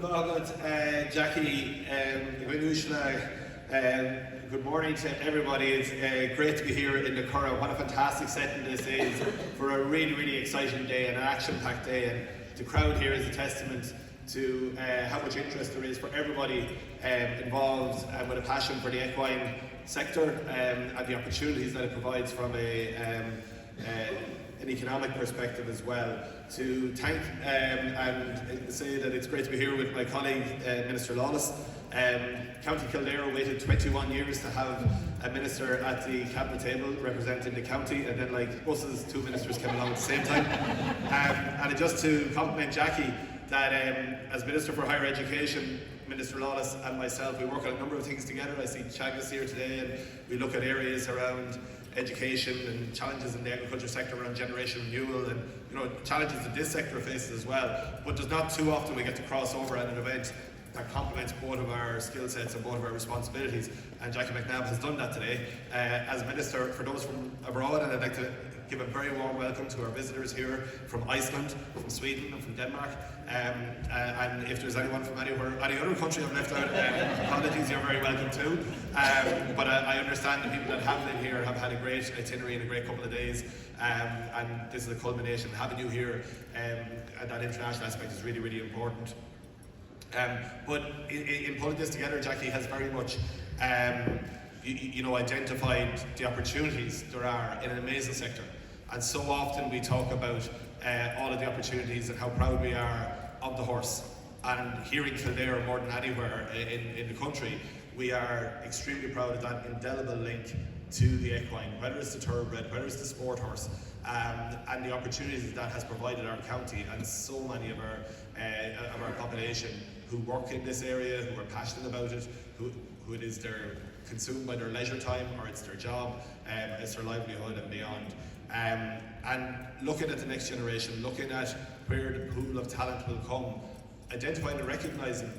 Jackie, good morning to everybody. It's great to be here in the Curragh. What a fantastic setting this is for a really, really exciting day and an action-packed day. And the crowd here is a testament to how much interest there is for everybody involved with a passion for the equine sector and the opportunities that it provides from an economic perspective as well. To thank and say that it's great to be here with my colleague Minister Lawless. County Kildare waited 21 years to have a minister at the cabinet table representing the county, and then like buses, two ministers came along at the same time. And just to compliment Jackie, that as Minister for Higher Education, Minister Lawless and myself, we work on a number of things together. I see Chag's here today, and we look at areas around education and challenges in the agriculture sector around generation renewal, and challenges that this sector faces as well. But there's not too often we get to cross over at an event that complements both of our skill sets and both of our responsibilities, and Jackie McNabb has done that today as Minister. For those from abroad, and I'd like to give a very warm welcome to our visitors here from Iceland, from Sweden and from Denmark, and if there's anyone from any other country I've left out, apologies, you're very welcome too. But I understand the people that have been here have had a great itinerary and a great couple of days, and this is a culmination. Having you here and that international aspect is really, really important. But in putting this together, Jackie has very much identified the opportunities there are in an amazing sector. And so often we talk about all of the opportunities and how proud we are of the horse. And here in Kildare, more than anywhere in the country, we are extremely proud of that indelible link to the equine, whether it's the thoroughbred, whether it's the sport horse, and the opportunities that has provided our county and so many of our population who work in this area, who are passionate about it, who it is they're consumed by their leisure time, or it's their job, it's their livelihood and beyond. And looking at the next generation, looking at where the pool of talent will come, identifying and recognising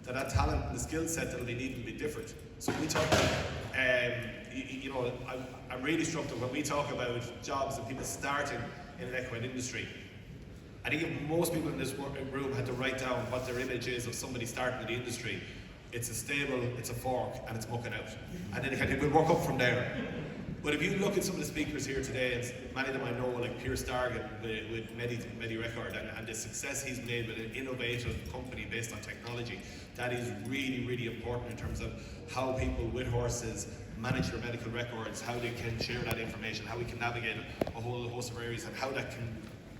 that talent and the skill set that will be needed will be different. So when we talk about, I'm really struck that when we talk about jobs and people starting in an equine industry, I think if most people in this room had to write down what their image is of somebody starting in the industry, it's a stable, it's a fork, and it's mucking out. And then we'll work up from there. But if you look at some of the speakers here today, and many of them I know, like Pierce Dargan with Medi Record, and the success he's made with an innovative company based on technology, that is really, really important in terms of how people with horses manage their medical records, how they can share that information, how we can navigate a whole host of areas, and how that can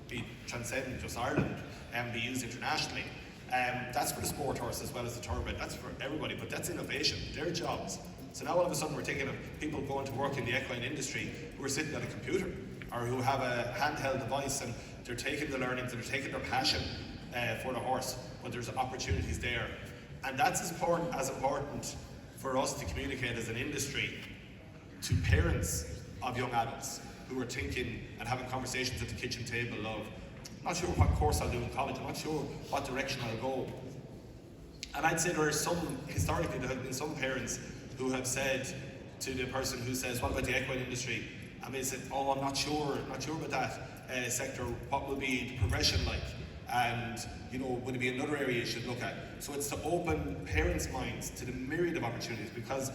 be transcend just Ireland and be used internationally. That's for the sport horse as well as the thoroughbred. That's for everybody, but that's innovation. They're jobs. So now all of a sudden we're thinking of people going to work in the equine industry who are sitting at a computer or who have a handheld device, and they're taking the learnings and they're taking their passion for the horse, but there's opportunities there. And that's as important for us to communicate as an industry to parents of young adults who are thinking and having conversations at the kitchen table of, I'm not sure what course I'll do in college, I'm not sure what direction I'll go. And I'd say historically there have been some parents who have said to the person who says, what about the equine industry? And they said, oh, I'm not sure about that sector, what will be the progression like? And would it be another area you should look at? So it's to open parents' minds to the myriad of opportunities, because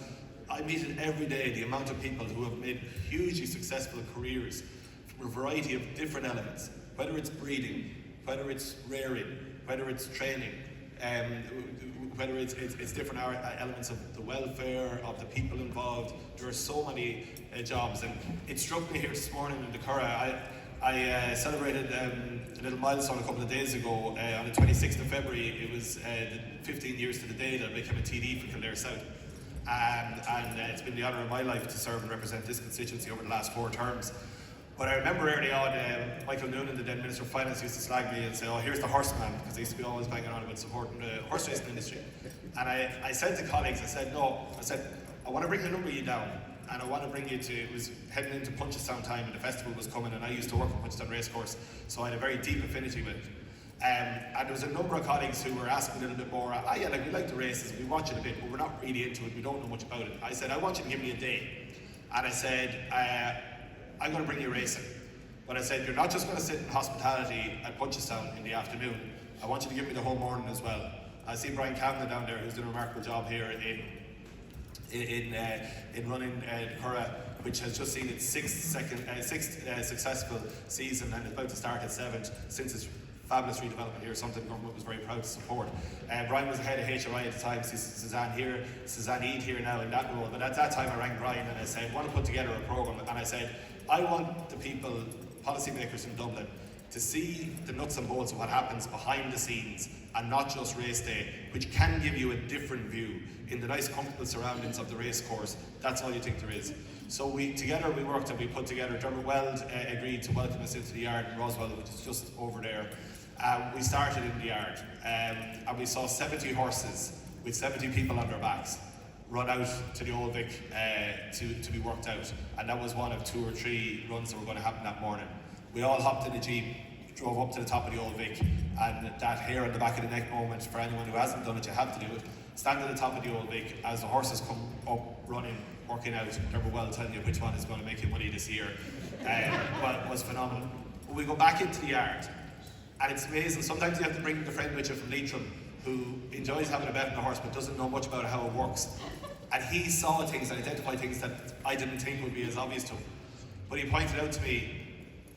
I meet it every day, the amount of people who have made hugely successful careers from a variety of different elements, whether it's breeding, whether it's rearing, whether it's training, whether it's different elements of the welfare of the people involved. There are so many jobs, and it struck me here this morning in the Curragh. I celebrated a little milestone a couple of days ago. On the 26th of February, it was 15 years to the day that I became a TD for Kildare South. And it's been the honour of my life to serve and represent this constituency over the last 4 terms. But I remember early on, Michael Noonan, the then Minister of Finance, used to slag me and say, oh, here's the horseman, because I used to be always banging on about supporting the horse racing industry. And I said to colleagues, I said, I want to bring the number you down, and I want to bring you to, it was heading into Punchestown time, and the festival was coming, and I used to work on Punchestown Racecourse, so I had a very deep affinity with it. And there was a number of colleagues who were asking a little bit more, we like the races, we watch it a bit, but we're not really into it, we don't know much about it. I said, I want you to give me a day. And I said, I'm going to bring you racing. But I said, you're not just going to sit in hospitality at Punchestown in the afternoon. I want you to give me the whole morning as well. I see Brian Cavanagh down there, who's doing a remarkable job here in running Curra, which has just seen its sixth successful season and is about to start its seventh since its fabulous redevelopment here, something the government was very proud to support. Brian was the head of HRI at the time, Suzanne Eade here now in that role, but at that time I rang Brian and I said, I want to put together a programme, and I said, I want the people, policymakers in Dublin, to see the nuts and bolts of what happens behind the scenes and not just race day, which can give you a different view in the nice comfortable surroundings of the race course. That's all you think there is. So we worked and we put together, Dermot Weld agreed to welcome us into the yard in Roswell, which is just over there. We started in the yard and we saw 70 horses with 70 people on their backs run out to the Old Vic to be worked out, and that was one of 2 or 3 runs that were going to happen that morning. We all hopped in a Jeep, drove up to the top of the Old Vic, and that hair on the back of the neck moment, for anyone who hasn't done it, you have to do it. Stand at the top of the Old Vic as the horses come up, running, working out. Dermot Well telling you which one is going to make you money this year. Was phenomenal. But we go back into the yard, and it's amazing. Sometimes you have to bring the friend with you from Leitrim who enjoys having a bet on the horse but doesn't know much about how it works. And he saw things and identified things that I didn't think would be as obvious to him. But he pointed out to me,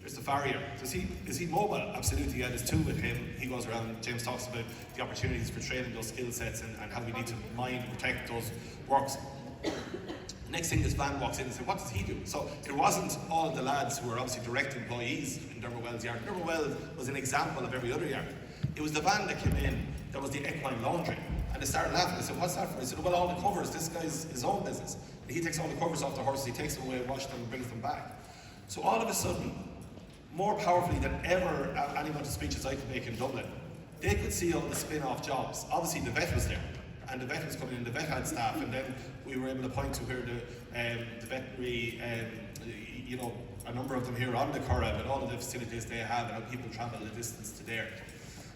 there's the farrier. Is he mobile? Absolutely, yeah, there's 2 with him. He goes around, James talks about the opportunities for training those skill sets and how we need to mind and protect those works. Next thing, this van walks in and said, what does he do? So it wasn't all the lads who were obviously direct employees in Dermot Well's yard. Dermot Well was an example of every other yard. It was the van that came in that was the Equine laundry. And they started laughing. They said, what's that for? I said, well, all the covers, this guy's his own business. And he takes all the covers off the horses, he takes them away, washes them and brings them back. So all of a sudden, more powerfully than ever any amount of speeches I could make in Dublin, they could see all the spin-off jobs. Obviously the vet was there, and the vet was coming in, the vet had staff, and then we were able to point to where the veterinary, a number of them here on the Curra, with all of the facilities they have and how people travel the distance to there.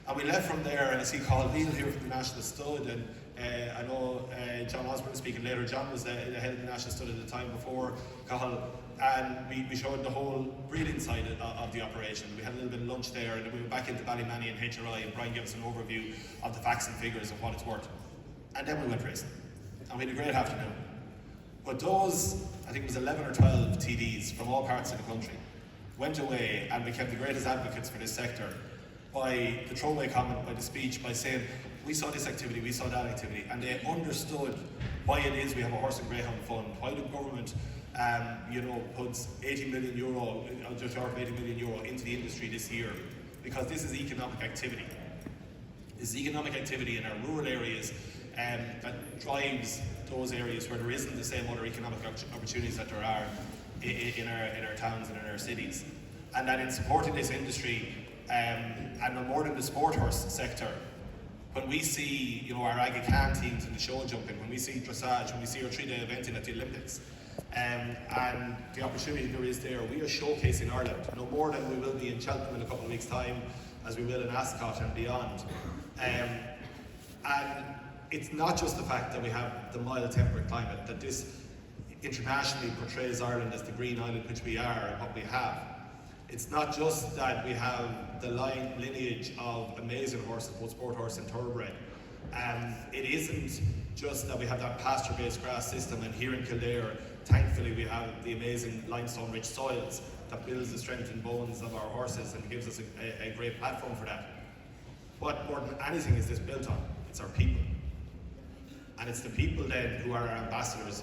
And we left from there, and I see Cathal Neal here from the National Stud, and I know John Osborne was speaking later. John was the head of the National Stud at the time before Cathal, and we showed the whole breeding side of the operation. We had a little bit of lunch there, and then we went back into Ballymanny and HRI, and Brian gave us an overview of the facts and figures of what it's worth. And then we went racing, and we had a great afternoon. But those, I think it was 11 or 12 TDs from all parts of the country, went away and became the greatest advocates for this sector by the throwaway comment, by the speech, by saying, we saw this activity, we saw that activity, and they understood why it is we have a horse and greyhound fund, why the government puts 80 million euro, just short of 80 million euro into the industry this year, because this is economic activity. This is economic activity in our rural areas that drives those areas where there isn't the same other economic opportunities that there are in our towns and in our cities. And that in supporting this industry, and no more than the sport horse sector, when we see our Aga Khan teams in the show jumping, when we see dressage, when we see our 3-day eventing at the Olympics, and the opportunity there is there, we are showcasing Ireland, no more than we will be in Cheltenham in a couple of weeks' time, as we will in Ascot and beyond. And it's not just the fact that we have the mild temperate climate, that this internationally portrays Ireland as the green island which we are and what we have. It's not just that we have the lineage of amazing horses, both sport horse and thoroughbred. It isn't just that we have that pasture-based grass system, and here in Kildare, thankfully we have the amazing limestone-rich soils that builds the strength and bones of our horses and gives us a great platform for that. What more than anything is this built on? It's our people. And it's the people then who are our ambassadors.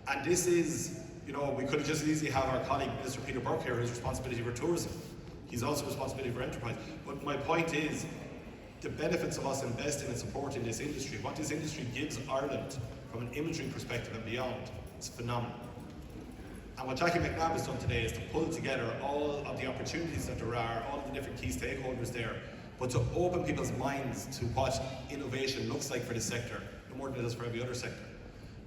And this is, we could have just easily have our colleague, Minister Peter Burke here, who's responsibility for tourism. He's also responsibility for enterprise. But my point is, the benefits of us investing and supporting this industry, what this industry gives Ireland from an imagery perspective and beyond, is phenomenal. And what Jackie McNabb has done today is to pull together all of the opportunities that there are, all of the different key stakeholders there, but to open people's minds to what innovation looks like for this sector, no more than it does for every other sector.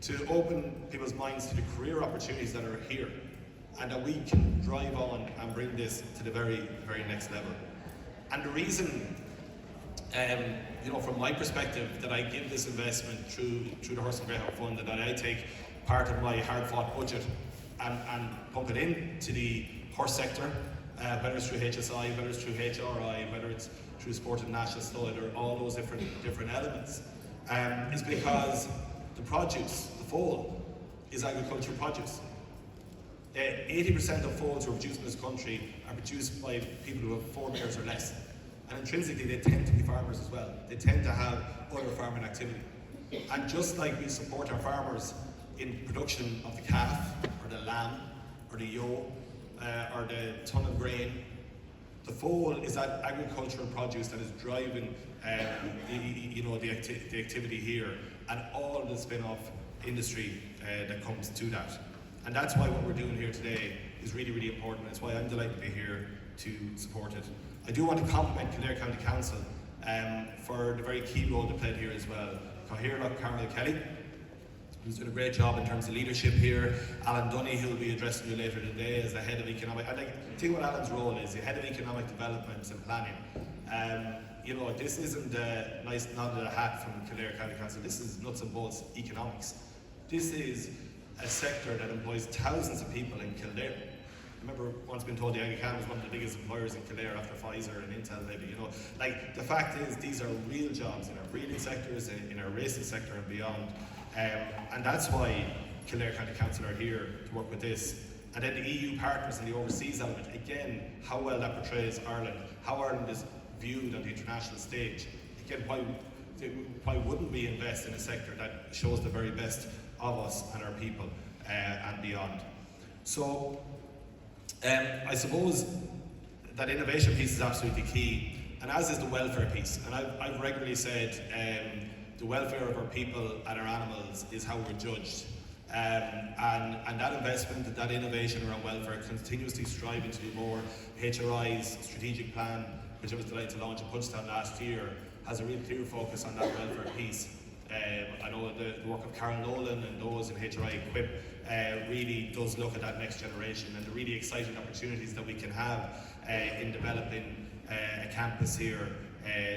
To open people's minds to the career opportunities that are here, and that we can drive on and bring this to the very, very next level. And the reason, from my perspective, that I give this investment through the Horse and Greyhound Fund, and that I take part of my hard-fought budget and pump it into the horse sector, whether it's through HSI, whether it's through HRI, whether it's through Sport and National Stud, or all those different elements, is because the produce, the foal, is agricultural produce. 80% of foals who are produced in this country are produced by people who have 4 mares or less. And intrinsically, they tend to be farmers as well. They tend to have other farming activity. And just like we support our farmers in production of the calf, or the lamb, or the ewe, or the ton of grain, the foal is that agricultural produce that is driving the activity here, and all the spin-off industry that comes to that. And that's why what we're doing here today is really, really important. It's why I'm delighted to be here to support it. I do want to compliment Kildare County Council for the very key role they played here as well. Cathaoirleach Carmel Kelly, who's doing a great job in terms of leadership here. Alan Dunny, who will be addressing you later today as the head of economic. I think what Alan's role is, the head of economic development and planning. This isn't a nice nod of the hat from Kildare County Council. This is nuts and bolts economics. This is a sector that employs thousands of people in Kildare. I remember once being told the Equine was one of the biggest employers in Kildare after Pfizer and Intel, maybe. The fact is, these are real jobs in our breeding sectors, in our racing sector and beyond. And that's why Kildare County Council are here to work with this. And then the EU partners and the overseas element, again, how well that portrays Ireland, how Ireland is viewed on the international stage. Again, why wouldn't we invest in a sector that shows the very best of us and our people and beyond? So I suppose that innovation piece is absolutely key, and as is the welfare piece. And I've regularly said the welfare of our people and our animals is how we're judged. And that investment, that innovation around welfare, continuously striving to do more. HRI's strategic plan, which I was delighted to launch in Punchestown last year, has a real clear focus on that welfare piece. I know the work of Carol Nolan and those in HRI Equip really does look at that next generation and the really exciting opportunities that we can have in developing a campus here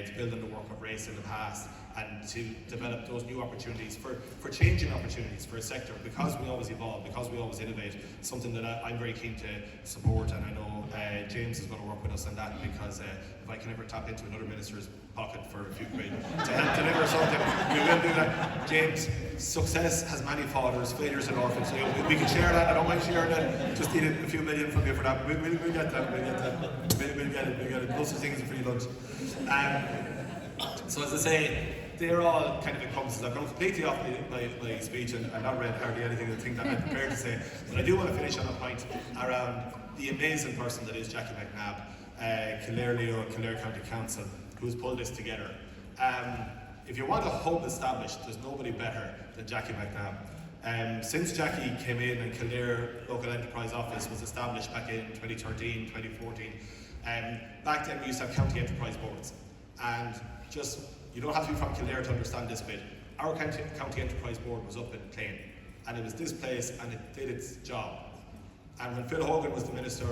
to build on the work of race in the past, and to develop those new opportunities for changing opportunities for a sector, because we always evolve, because we always innovate, something that I'm very keen to support. And I know James is going to work with us on that, because if I can ever tap into another minister's pocket for a few quid to help deliver something, we will do that. James, success has many fathers, failures and orphans. So we can share that. I don't mind sharing that. Just need a few million from you for that. We'll get that. We'll get it. Lots of things are free lunch. So as I say, they're all kind of encompasses. I've gone completely off my speech and I've not read hardly anything of the thing that I'm prepared to say. But I do want to finish on a point around the amazing person that is Jackie McNabb, Kildare Leo, Kildare County Council, who's pulled this together. If you want a hub established, there's nobody better than Jackie McNabb. Since Jackie came in and Kildare Local Enterprise Office was established back in 2013, 2014, back then we used to have county enterprise boards. And just, you don't have to be from Kildare to understand this bit. Our county enterprise board was up in Clane, and it was this place, and it did its job. And when Phil Hogan was the Minister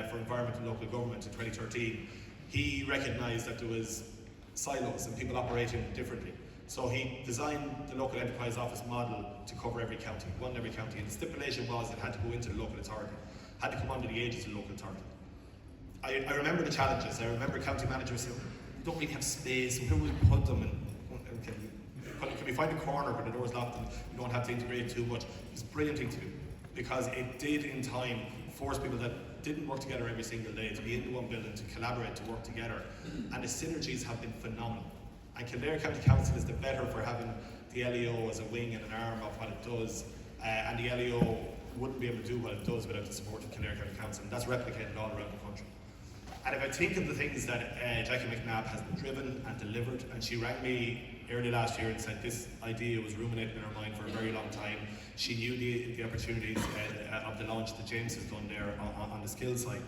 for Environment and Local Government in 2013, he recognised that there was silos and people operating differently. So he designed the local enterprise office model to cover every county, one in every county, and the stipulation was it had to go into the local authority, had to come under the aegis of the local authority. I remember the challenges. I remember county managers saying, we don't really have space, and where will we put them, and can we find a corner where the door's locked and we don't have to integrate too much? It's a brilliant thing to do, because it did in time force people that didn't work together every single day to be in one building, to collaborate, to work together, and the synergies have been phenomenal. And Kildare County Council is the better for having the LEO as a wing and an arm of what it does, and the LEO wouldn't be able to do what it does without the support of Kildare County Council, and that's replicated all around the country. And if I think of the things that Jackie McNabb has driven and delivered, and she rang me early last year and said this idea was ruminating in her mind for a very long time. She knew the opportunities of the launch that James has done there on the skills side.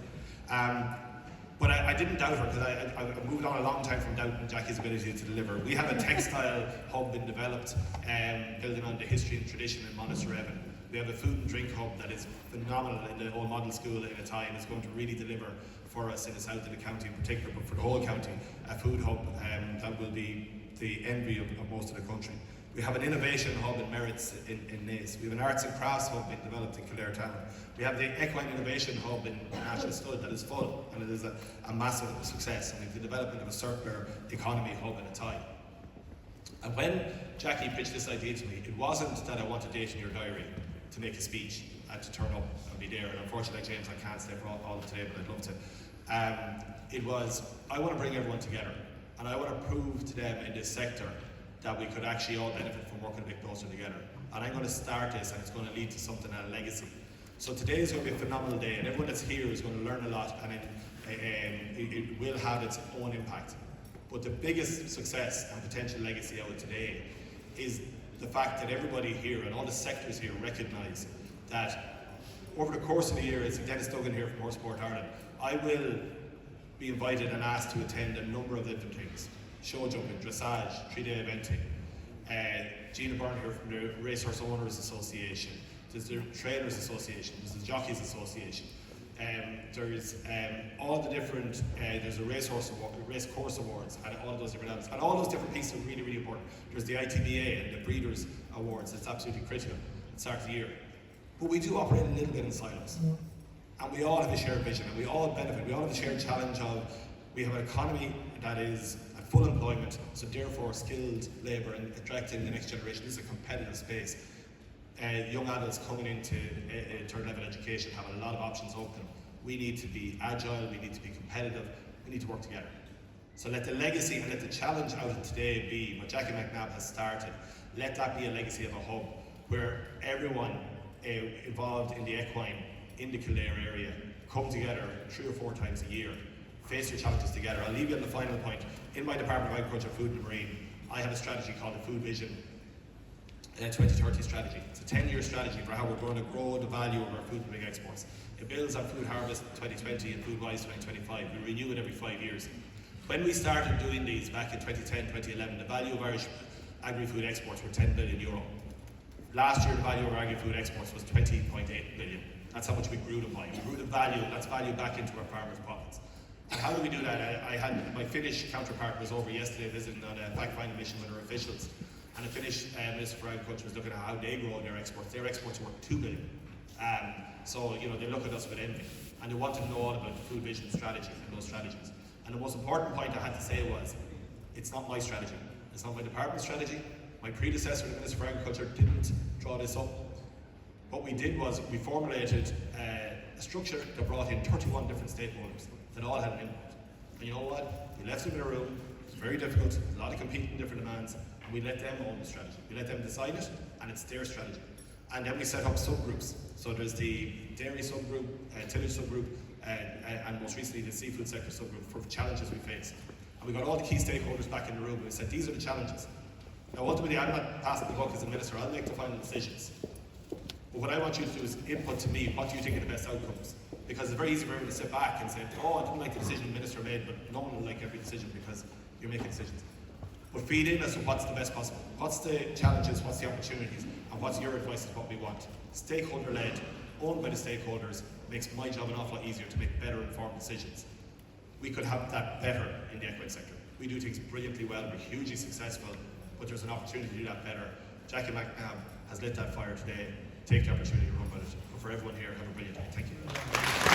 But I didn't doubt her, because I moved on a long time from doubting Jackie's ability to deliver. We have a textile hub been developed, building on the history and tradition in Monasterevin. We have a food and drink hub that is phenomenal in the whole model school in a time. It's going to really deliver for us in the south of the county in particular, but for the whole county, a food hub that will be the envy of most of the country. We have an innovation hub in Merritts in Naas. We have an arts and crafts hub being developed in Kildare Town. We have the Equine Innovation Hub in National Stud that is full, and it is a massive success. And we have the development of a circular economy hub in Athy. And when Jackie pitched this idea to me, it wasn't that I want a date in your diary to make a speech and to turn up and be there. And unfortunately, James, I can't stay for all of today, but I'd love to. It was, I want to bring everyone together. And I want to prove to them in this sector that we could actually all benefit from working a bit closer together. And I'm going to start this, and it's going to lead to something, a legacy. So today is going to be a phenomenal day, and everyone that's here is going to learn a lot, and it will have its own impact. But the biggest success and potential legacy out of today is the fact that everybody here and all the sectors here recognise that over the course of the year, as Dennis Duggan here from Horse Sport Ireland, I will be invited and asked to attend a number of different things. Show jumping, dressage, 3-day eventing. Gina Byrne here from the Racehorse Owners Association. There's the Trainers Association, there's the Jockeys Association. There's all the different, there's a race course awards, and all of those different elements. And all those different pieces are really, really important. There's the ITBA and the Breeders Awards, that's absolutely critical at the start of the year. But we do operate a little bit in silos. And we all have a shared vision, and we all benefit. We all have a shared challenge of, we have an economy that is at full employment, so therefore skilled labour and attracting the next generation. This is a competitive space. Young adults coming into third level education have a lot of options open. We need to be agile, we need to be competitive, we need to work together. So let the legacy and let the challenge out of today be what Jackie McNabb has started. Let that be a legacy of a hub where everyone involved in the equine in the Kildare area come together 3 or 4 times a year, face their challenges together. I'll leave you on the final point. In my Department of Agriculture, Food and Marine, I have a strategy called the Food Vision 2030 strategy. It's a 10-year strategy for how we're going to grow the value of our food and big exports. It builds on Food Harvest 2020 and Food Wise 2025. We renew it every 5 years. When we started doing these back in 2010, 2011, the value of Irish agri-food exports were €10 billion. Last year, the value of our agri-food exports was 20.8 billion. That's how much we grew them by. We grew the value, that's value back into our farmers' pockets. And how do we do that? I had my Finnish counterpart was over yesterday visiting on a fact-finding mission with our officials. And the Finnish Minister for Agriculture was looking at how they grow their exports. Their exports were 2 billion. So, they look at us with envy. And they wanted to know all about the food vision strategy and those strategies. And the most important point I had to say was, it's not my strategy. It's not my department's strategy. My predecessor, the Minister for Agriculture, didn't draw this up. What we did was we formulated a structure that brought in 31 different stakeholders that all had an input. And you know what? We left them in a room. It's very difficult. A lot of competing different demands. We let them own the strategy. We let them decide it, and it's their strategy. And then we set up subgroups. So there's the dairy subgroup, tillage subgroup, and most recently the seafood sector subgroup for challenges we face. And we got all the key stakeholders back in the room and we said, these are the challenges. Now ultimately, I'm not passing the buck as a minister, I'll make the final decisions. But what I want you to do is input to me, what do you think are the best outcomes? Because it's very easy for everyone to sit back and say, oh, I didn't like the decision the minister made, but no one will like every decision because you're making decisions. But feed in as to what's the best possible. What's the challenges, what's the opportunities, and what's your advice of what we want. Stakeholder-led, owned by the stakeholders, makes my job an awful lot easier to make better informed decisions. We could have that better in the equine sector. We do things brilliantly well, we're hugely successful, but there's an opportunity to do that better. Jackie McNabb has lit that fire today. Take the opportunity to run with it. But for everyone here, have a brilliant day. Thank you.